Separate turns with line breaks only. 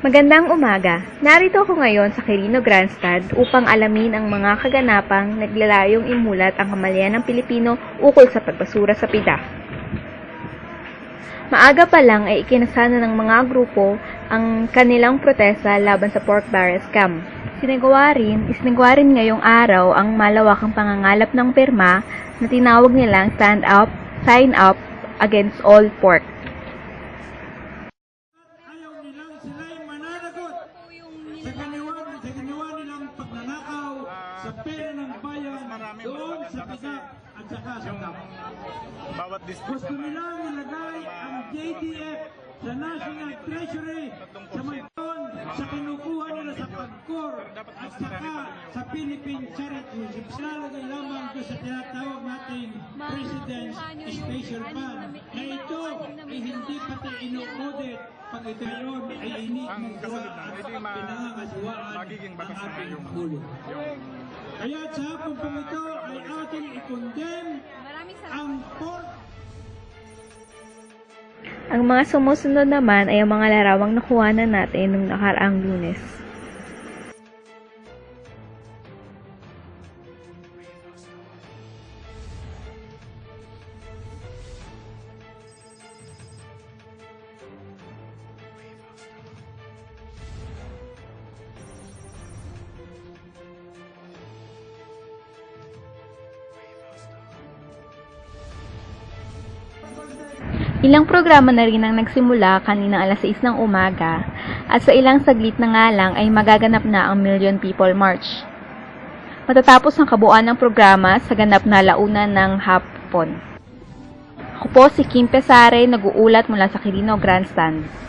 Magandang umaga! Narito ako ngayon sa Quirino Grandstand upang alamin ang mga kaganapang naglalayong imulat ang kamalayan ng Pilipino ukol sa pagbasura sa PIDAF. Maaga pa lang ay ikinasana ng mga grupo ang kanilang protesta laban sa pork barrel scam. Isinagawa rin ngayong araw ang malawakang pangangalap ng pirma na tinawag nilang Sign Up Against All Pork.
Sa ginawa nilang pagnanakaw sa pera ng bayan doon sa PIDAF at saka sa DAP. Gusto nilang ilagay ang JDF sa National Treasury sa mayroon sa kinukuha nila sa PAGCOR at saka sa Philippine Charity. Lalagay lamang doon sa tinatawag nating President's Special Fund na ito ay hindi pati ino-audit pag ito yun ay ininagawa at pinangangasiwaan ang ating Pangulo. Kaya sa hapon pong ito ay ating i-condemn ang pork.
Ang mga sumusunod naman ay ang mga larawang nakuhanan natin noong nakaraang Lunes. Ilang programa na rin ang nagsimula kaninang alas 6 ng umaga at sa ilang saglit na nga lang ay magaganap na ang Million People March. Matatapos ang kabuuan ng programa sa ganap na launan ng hapon. Ako po si Kim Pesare, nag-uulat mula sa Quirino Grandstand.